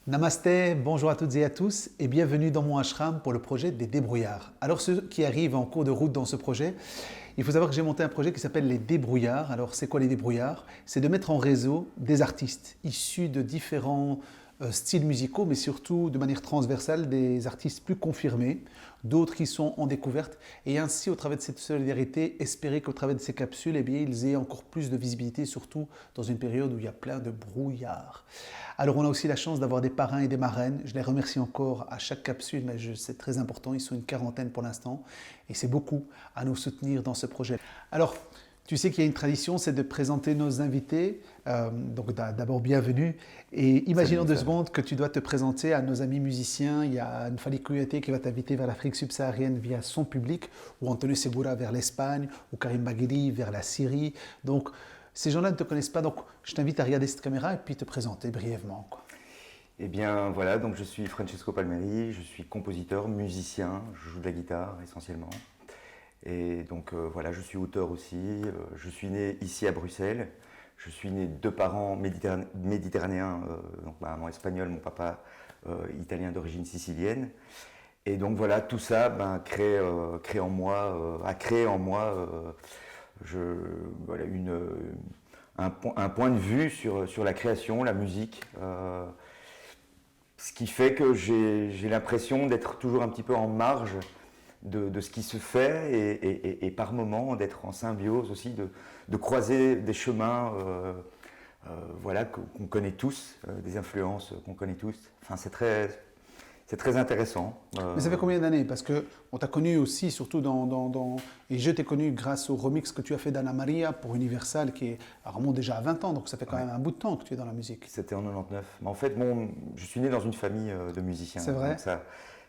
Namasté, bonjour à toutes et à tous et bienvenue dans mon ashram pour le projet des débrouillards. Alors ceux qui arrivent en cours de route dans ce projet, il faut savoir que j'ai monté un projet qui s'appelle les débrouillards. Alors c'est quoi les débrouillards? C'est de mettre en réseau des artistes issus de différents styles musicaux, mais surtout de manière transversale des artistes plus confirmés, d'autres qui sont en découverte, et ainsi au travers de cette solidarité, espérer qu'au travers de ces capsules, eh bien, ils aient encore plus de visibilité, surtout dans une période où il y a plein de brouillard. Alors on a aussi la chance d'avoir des parrains et des marraines, je les remercie encore à chaque capsule, mais c'est très important, ils sont une quarantaine pour l'instant, et c'est beaucoup à nous soutenir dans ce projet. Alors, tu sais qu'il y a une tradition, c'est de présenter nos invités. Donc d'abord, bienvenue. Et imaginons 2 secondes que tu dois te présenter à nos amis musiciens. Il y a Nfali Kouyaté qui va t'inviter vers l'Afrique subsaharienne via son public, ou Antonio Segura vers l'Espagne, ou Karim Bagheri vers la Syrie. Donc ces gens-là ne te connaissent pas, donc je t'invite à regarder cette caméra et puis te présenter brièvement, quoi. Eh bien voilà, donc je suis Francesco Palmeri, je suis compositeur, musicien, je joue de la guitare essentiellement. Et donc voilà, je suis auteur aussi, je suis né ici à Bruxelles, je suis né de parents méditerranéens, donc ma maman espagnole, mon papa italien d'origine sicilienne. Et donc voilà, tout ça a créé en moi voilà, un point de vue sur la création, la musique. Ce qui fait que j'ai l'impression d'être toujours un petit peu en marge de ce qui se fait et par moments d'être en symbiose aussi, de croiser des chemins voilà, qu'on connaît tous, des influences qu'on connaît tous. Enfin, c'est très intéressant. Mais ça fait combien d'années? Parce qu'on t'a connu aussi, surtout et je t'ai connu grâce au remix que tu as fait d'Anna Maria pour Universal, qui remonte déjà à 20 ans, donc ça fait quand même un bout de temps que tu es dans la musique. C'était en 99. Mais en fait, je suis né dans une famille de musiciens. C'est vrai? Donc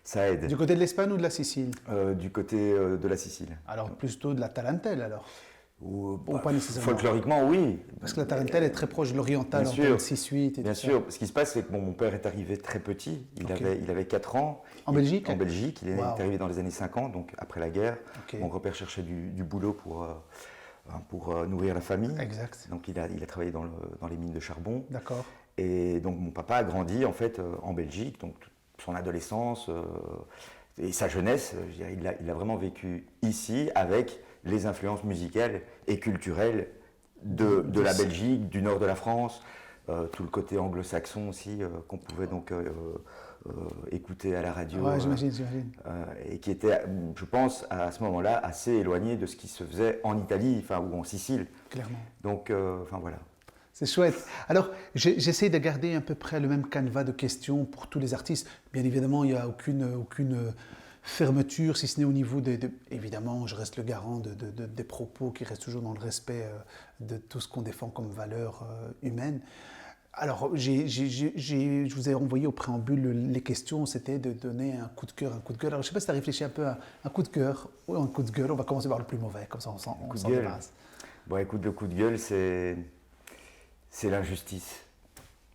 ça aide. Du côté de l'Espagne ou de la Sicile? Du côté de la Sicile. Alors plutôt de la tarentelle alors? Ou pas nécessairement. Folkloriquement, oui. Parce que la tarentelle est très proche de l'oriental, en 6-8 et bien tout sûr. ça. Ce qui se passe, c'est que mon père est arrivé très petit, il avait 4 ans. En Belgique? En Belgique, il est arrivé dans les années 50, donc après la guerre. Mon grand-père cherchait du boulot pour nourrir la famille. Exact. Donc il a travaillé dans les mines de charbon. D'accord. Et donc mon papa a grandi en fait en Belgique, donc son adolescence et sa jeunesse, il a vraiment vécu ici avec les influences musicales et culturelles de la Belgique, du nord de la France, tout le côté anglo-saxon aussi qu'on pouvait donc écouter à la radio. Ouais, j'imagine. Et qui était, je pense, à ce moment-là, assez éloigné de ce qui se faisait en Italie, ou en Sicile. Clairement. Donc, voilà. C'est chouette. Alors, j'essaie de garder à peu près le même canevas de questions pour tous les artistes. Bien évidemment, il n'y a aucune fermeture, si ce n'est au niveau évidemment, je reste le garant des propos qui restent toujours dans le respect de tout ce qu'on défend comme valeur humaine. Alors, je vous ai envoyé au préambule les questions, c'était de donner un coup de cœur. Alors, je ne sais pas si tu as réfléchi un peu à un coup de cœur ou un coup de gueule. On va commencer par le plus mauvais, comme ça on s'en débarrasse. Bon, écoute, le coup de gueule, c'est l'injustice.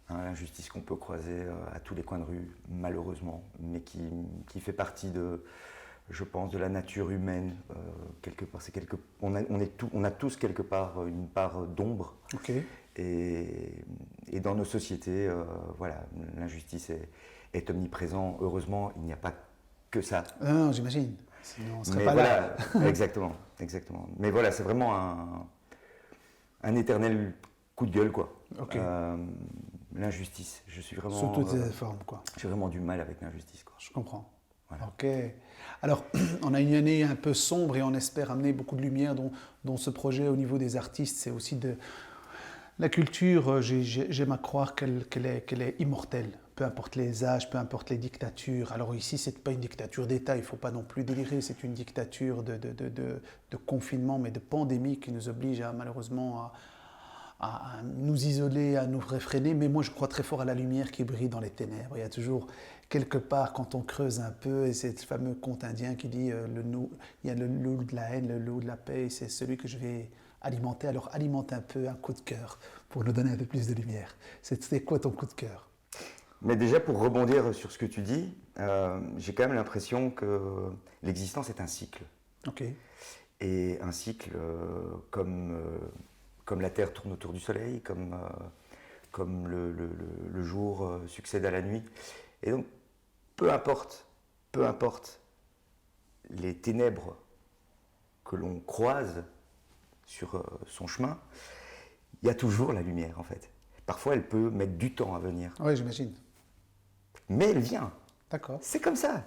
L'injustice qu'on peut croiser à tous les coins de rue, malheureusement, mais qui fait partie je pense, de la nature humaine. Quelque part, on a tous quelque part une part d'ombre. Okay. Et dans nos sociétés, voilà, l'injustice est omniprésente. Heureusement, il n'y a pas que ça. Non, j'imagine. Sinon, on ne serait pas là. Exactement. Mais voilà, c'est vraiment un éternel coup de gueule, quoi. Okay. L'injustice, je suis vraiment... Sous toutes ses formes, quoi. J'ai vraiment du mal avec l'injustice, quoi. Je comprends. Voilà. Ok. Alors, on a une année un peu sombre et on espère amener beaucoup de lumière dont ce projet au niveau des artistes, c'est aussi de... La culture, j'aime à croire qu'elle est immortelle, peu importe les âges, peu importe les dictatures. Alors ici, ce n'est pas une dictature d'État, il ne faut pas non plus délirer, c'est une dictature de confinement, mais de pandémie qui nous oblige malheureusement à nous isoler, à nous réfréner. Mais moi, je crois très fort à la lumière qui brille dans les ténèbres. Il y a toujours quelque part, quand on creuse un peu, et c'est ce fameux conte indien qui dit il y a le loup de la haine, le loup de la paix, et c'est celui que je vais alimenter. Alors alimente un peu un coup de cœur pour nous donner un peu plus de lumière. C'est quoi ton coup de cœur? Mais déjà, pour rebondir sur ce que tu dis, j'ai quand même l'impression que l'existence est un cycle. Ok. et un cycle comme la Terre tourne autour du Soleil, comme le jour succède à la nuit. Et donc, peu importe les ténèbres que l'on croise sur son chemin, il y a toujours la lumière en fait. Parfois, elle peut mettre du temps à venir. Oui, j'imagine. Mais elle vient. D'accord. C'est comme ça.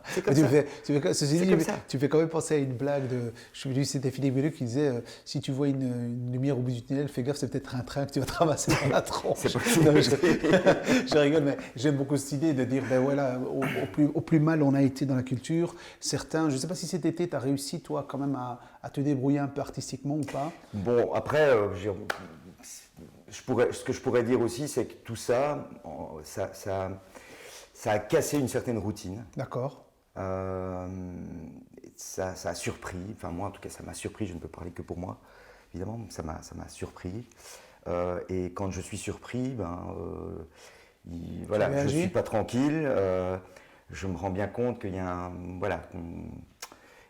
C'est comme Mais ça. ceci dit, comme ça. tu fais quand même penser à une blague de. Je me dis, c'était Philippe Gueluc qui disait si tu vois une lumière au bout du tunnel, fais gaffe, c'est peut-être un train que tu vas te ramasser dans la tronche. C'est possible. Non, je rigole, mais j'aime beaucoup cette idée de dire ben voilà, au plus mal on a été dans la culture. Certains, je ne sais pas si cet été, tu as réussi, toi, quand même, à te débrouiller un peu artistiquement ou pas. Bon, après, ce que je pourrais dire aussi, c'est que tout ça, ça a cassé une certaine routine. D'accord. Ça a surpris, enfin moi en tout cas ça m'a surpris, je ne peux parler que pour moi, évidemment, ça m'a surpris. Et quand je suis surpris, voilà, je ne suis pas tranquille, je me rends bien compte qu'il y a un... Voilà,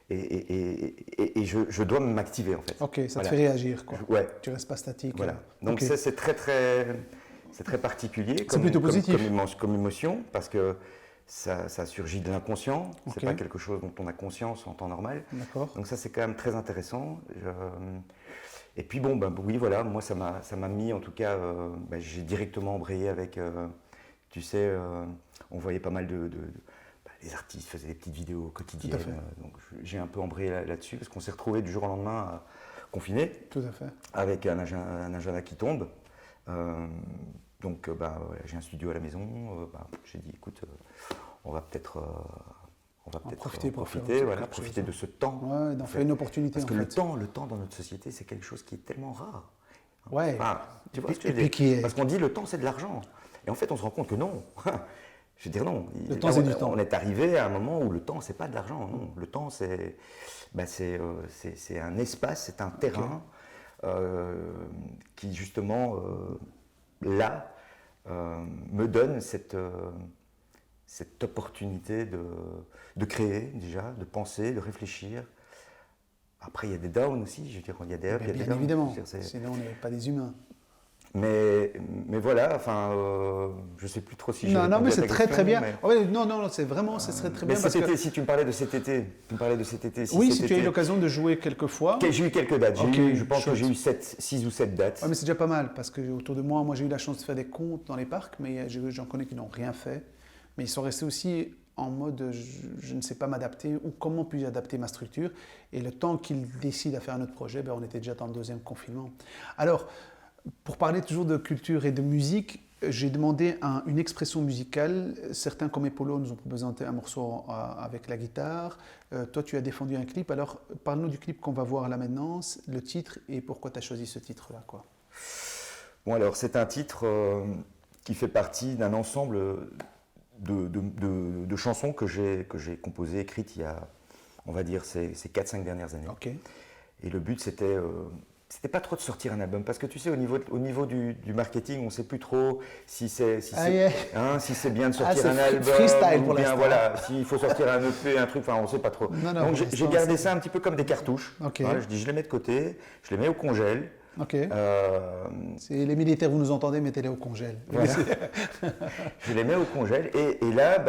et je dois m'activer en fait. Ok, ça voilà. te fait réagir quoi. Ouais. Tu restes pas statique. Voilà. Donc okay. ça c'est très particulier comme émotion parce que ça surgit de l'inconscient, c'est pas quelque chose dont on a conscience en temps normal. Donc ça c'est quand même très intéressant. Et puis bon, oui voilà, moi ça m'a mis en tout cas, j'ai directement embrayé avec, tu sais, on voyait pas mal les artistes faisaient des petites vidéos quotidiennes, donc j'ai un peu embrayé là-dessus parce qu'on s'est retrouvés du jour au lendemain confinés. Tout à fait. Avec un agenda qui tombe. Donc j'ai un studio à la maison, j'ai dit écoute, on va peut-être profiter de ce temps. Ouais, d'en faire une opportunité. Parce que le temps dans notre société, c'est quelque chose qui est tellement rare. Ouais. Enfin, tu vois ce que je veux dire ? Parce qu'on dit le temps c'est de l'argent. Et en fait on se rend compte que non. Je veux dire non. Le temps c'est du temps. On est arrivé à un moment où le temps c'est pas de l'argent. Non. Le temps c'est un espace, c'est un terrain qui justement là me donne cette opportunité de créer déjà, de penser, de réfléchir. Après, il y a des downs aussi, je veux dire, il y a des ups, il y a des downs. Bien évidemment, sinon on n'est pas des humains. Mais voilà, enfin, je ne sais plus trop si j'ai Non, mais c'est très bien. Mais... Ouais, non, c'est vraiment, ce serait très bien. Parce que... si tu me parlais de cet été, si tu as eu l'occasion de jouer quelques fois. J'ai eu quelques dates, je pense que j'ai eu 6 ou 7 dates. Ouais, mais c'est déjà pas mal, parce que autour de moi, j'ai eu la chance de faire des contes dans les parcs, mais j'en connais qui n'ont rien fait. Mais ils sont restés aussi en mode je ne sais pas m'adapter ou comment puis-je adapter ma structure. Et le temps qu'ils décident à faire un autre projet, on était déjà dans le deuxième confinement. Alors, pour parler toujours de culture et de musique, j'ai demandé une expression musicale. Certains, comme Epolo, nous ont présenté un morceau avec la guitare. Toi, tu as défendu un clip. Alors, parle-nous du clip qu'on va voir là maintenant, le titre et pourquoi tu as choisi ce titre-là, quoi. Bon, alors, c'est un titre qui fait partie d'un ensemble de chansons que j'ai composées, écrites il y a, on va dire, ces 4-5 dernières années. Okay. Et le but, c'était pas trop de sortir un album, parce que tu sais, au niveau du marketing, on ne sait plus trop si c'est bien de sortir un album, freestyle ou bien voilà, s'il faut sortir un EP, un truc, enfin on ne sait pas trop. Donc j'ai gardé ça un petit peu comme des cartouches. Okay. Voilà, je dis, je les mets de côté, je les mets au congèle. Ok. C'est les militaires, vous nous entendez, mettez-les au congèle. Voilà. Je les mets au congèle et là,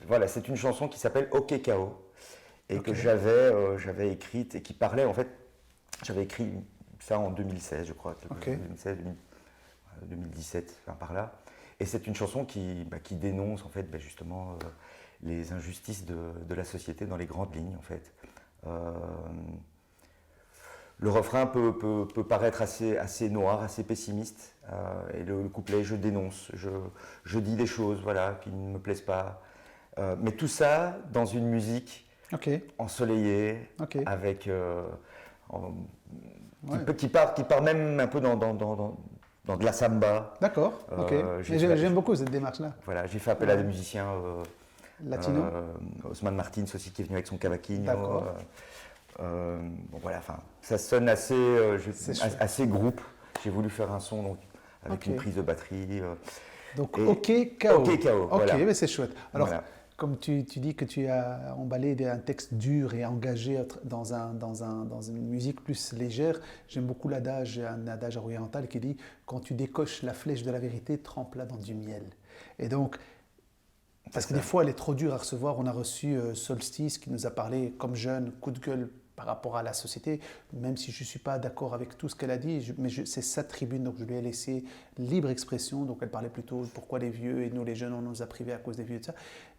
voilà, c'est une chanson qui s'appelle OK KO et que j'avais écrite et qui parlait en fait, j'avais écrit ça en 2016, je crois, 2017, enfin par là. Et c'est une chanson qui dénonce en fait justement les injustices de la société dans les grandes lignes en fait. Le refrain peut paraître assez noir, assez pessimiste, et le couplet, je dénonce, je dis des choses voilà, qui ne me plaisent pas. Mais tout ça dans une musique ensoleillée, avec, qui part même un peu dans de la samba. D'accord, j'aime beaucoup cette démarche-là. Voilà, j'ai fait appel à des musiciens latino. Osman Martins aussi qui est venu avec son cavaquinho. D'accord. Bon, voilà, enfin, ça sonne assez groupe. J'ai voulu faire un son donc, avec une prise de batterie. Donc OK KO. OK KO. Ok, voilà. mais c'est chouette. Alors, comme tu dis que tu as emballé un texte dur et engagé dans une musique plus légère, j'aime beaucoup un adage oriental qui dit quand tu décoches la flèche de la vérité, trempe-la dans du miel. Et donc, parce que des fois, elle est trop dure à recevoir. On a reçu Solstice qui nous a parlé comme jeune, coup de gueule par rapport à la société, même si je ne suis pas d'accord avec tout ce qu'elle a dit, c'est sa tribune, donc je lui ai laissé libre expression. Donc elle parlait plutôt de pourquoi les vieux et nous les jeunes on nous a privés à cause des vieux et tout ça,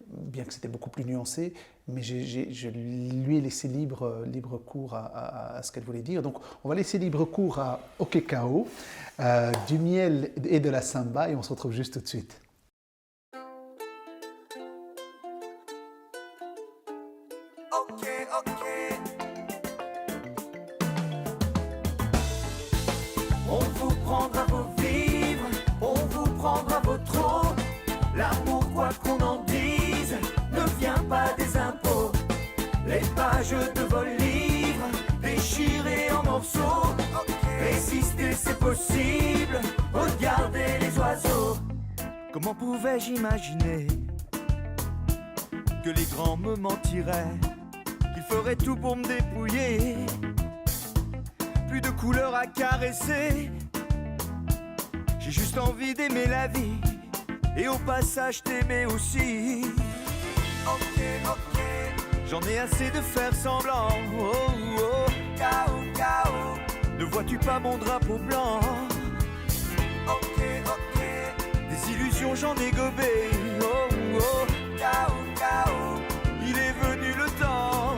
bien que c'était beaucoup plus nuancé, mais je lui ai laissé libre cours à ce qu'elle voulait dire. Donc on va laisser libre cours au Kekao, du miel et de la samba, et on se retrouve juste tout de suite. On vous prendra vos vivres, on vous prendra vos trop. L'amour, quoi qu'on en dise, ne vient pas des impôts. Les pages de vos livres, déchirées en morceaux. Résister, c'est possible, regardez les oiseaux. Comment pouvais-je imaginer que les grands me mentiraient, qu'ils feraient tout pour me dépouiller? Plus de couleurs à caresser, j'ai juste envie d'aimer la vie et au passage t'aimer aussi. Ok, j'en ai assez de faire semblant. Oh, oh, K.O. Ne vois-tu pas mon drapeau blanc? Ok, des illusions j'en ai gobé. Oh, oh, K.O. Il est venu le temps.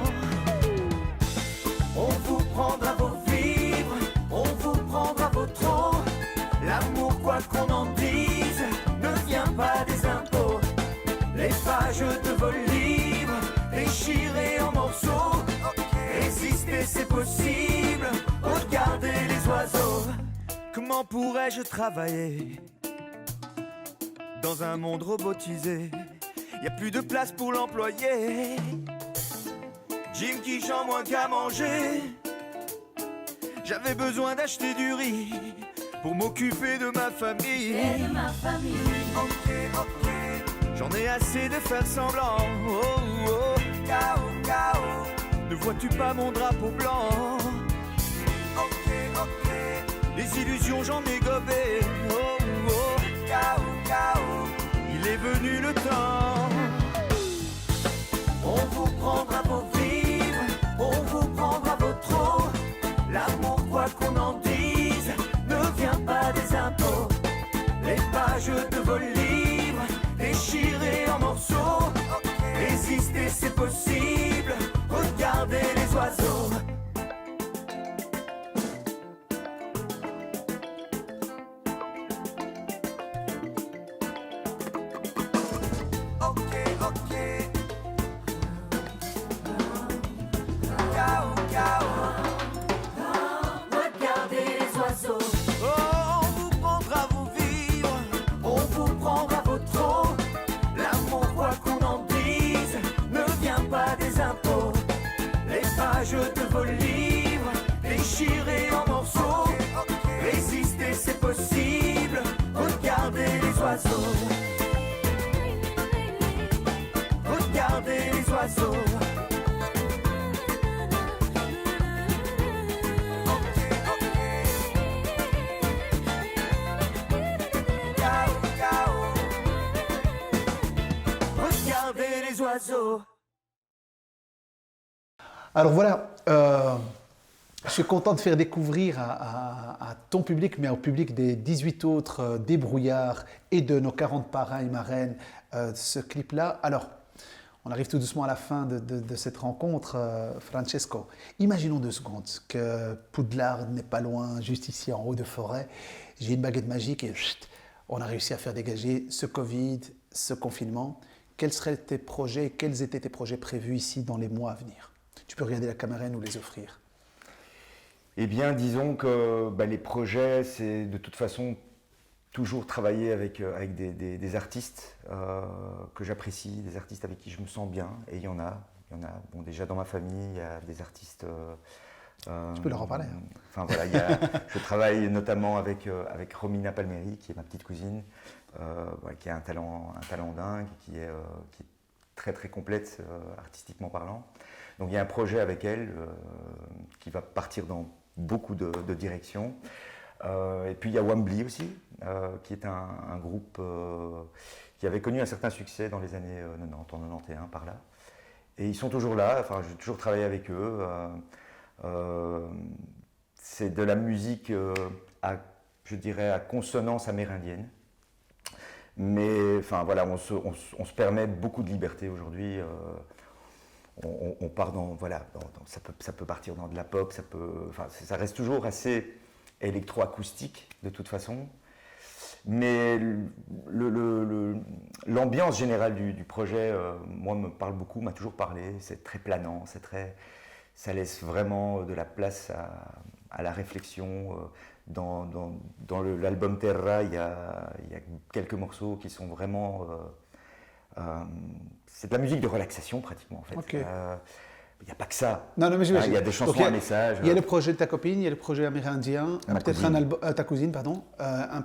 On vous prendra vos vivres, on vous prendra vos trop. L'amour, quoi qu'on en dise, ne vient pas des impôts. Les pages de vos livres, déchirées en morceaux. Résister, c'est possible, regardez les oiseaux. Comment pourrais-je travailler dans un monde robotisé? Y a plus de place pour l'employé. Jim qui chante moins qu'à manger. J'avais besoin d'acheter du riz pour m'occuper de ma famille. Ok, j'en ai assez de faire semblant. Oh, oh, K.O. Ne vois-tu pas mon drapeau blanc? Ok, les illusions j'en ai gobé. Oh, oh, K.O. Il est venu le temps. On vous prendra vos vivres, on vous prendra vos trop. L'amour, quoi qu'on en dise, ne vient pas des impôts. Les pages de vos livres, déchirées en morceaux. Résister, c'est possible, regardez les oiseaux. De vos livres, déchirés en morceaux. Résister, c'est possible, regardez les oiseaux. Regardez les oiseaux. Regardez les oiseaux. Alors voilà, je suis content de faire découvrir à ton public, mais au public des 18 autres débrouillards et de nos 40 parrains et marraines ce clip-là. Alors, on arrive tout doucement à la fin de cette rencontre, Francesco. Imaginons 2 secondes que Poudlard n'est pas loin, juste ici en haut de forêt. J'ai une baguette magique et chut, on a réussi à faire dégager ce Covid, ce confinement. Quels seraient tes projets, quels étaient tes projets prévus ici dans les mois à venir? Tu peux regarder la caméra et nous les offrir. Eh bien, disons que les projets, c'est de toute façon toujours travailler avec des artistes que j'apprécie, des artistes avec qui je me sens bien. Et il y en a. Bon, déjà dans ma famille, il y a des artistes. Tu peux leur en parler. Enfin voilà, je travaille notamment avec Romina Palmieri, qui est ma petite cousine, qui a un talent dingue, qui est très très complète artistiquement parlant. Donc il y a un projet avec elle qui va partir dans beaucoup de directions. Et puis il y a Wambly aussi, qui est un groupe qui avait connu un certain succès dans les années 90, en 91 par là. Et ils sont toujours là, enfin j'ai toujours travaillé avec eux. C'est de la musique je dirais à consonance amérindienne. Mais enfin voilà, on se permet beaucoup de liberté aujourd'hui. On part ça peut partir dans de la pop, ça reste toujours assez électroacoustique de toute façon. Mais l'ambiance générale du projet, moi, me parle beaucoup, m'a toujours parlé. C'est très planant, ça laisse vraiment de la place à la réflexion. Dans l'album Terra, il y a quelques morceaux qui sont vraiment... c'est de la musique de relaxation pratiquement en fait. Okay. Il n'y a pas que ça. Non, mais j'imagine. Il y a des chansons à message. Il y a le projet de ta copine, il y a le projet amérindien, peut-être un album, ta cousine, pardon,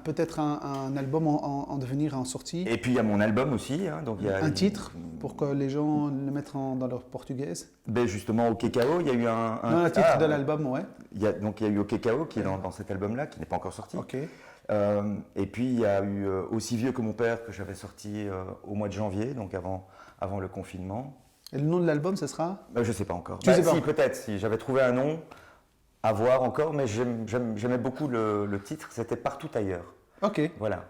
peut-être un album en devenir, en sortie. Et puis il y a mon album aussi. Hein, donc il y a un titre pour que les gens le mettent dans leur portugaise. Ben justement, au Kekao, il y a eu un titre de l'album, ouais. Il y a eu au Kekao qui est dans cet album-là, qui n'est pas encore sorti. Ok. Et puis il y a eu Aussi vieux que mon père, que j'avais sorti au mois de janvier, donc avant le confinement. Et le nom de l'album, ce sera Je ne sais pas encore. Tu sais pas. Si, peut-être. Si j'avais trouvé un nom, à voir encore, mais j'aimais beaucoup le titre. C'était Partout ailleurs. Ok. Voilà.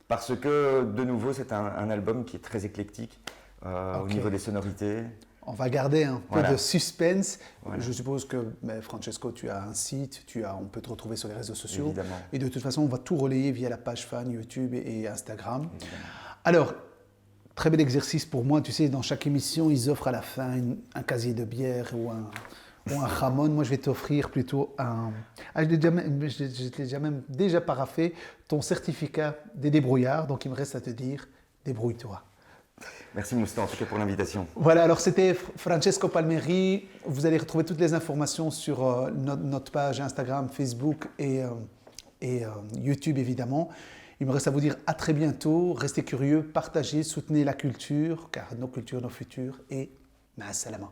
Parce que, de nouveau, c'est un album qui est très éclectique au niveau des sonorités. On va garder un peu de suspense. Voilà. Je suppose que, Francesco, tu as un site, on peut te retrouver sur les réseaux sociaux. Évidemment. Et de toute façon, on va tout relayer via la page fan YouTube et Instagram. Évidemment. Alors, très bel exercice pour moi. Tu sais, dans chaque émission, ils offrent à la fin un casier de bière ou un jamon. Moi, je vais t'offrir plutôt un... je l'ai déjà paraffé, ton certificat des débrouillards. Donc, il me reste à te dire, débrouille-toi. Merci Moustan, en tout cas pour l'invitation. Voilà, alors c'était Francesco Palmeri. Vous allez retrouver toutes les informations sur notre page Instagram, Facebook et YouTube évidemment. Il me reste à vous dire à très bientôt. Restez curieux, partagez, soutenez la culture, car nos cultures, nos futurs et ma salama.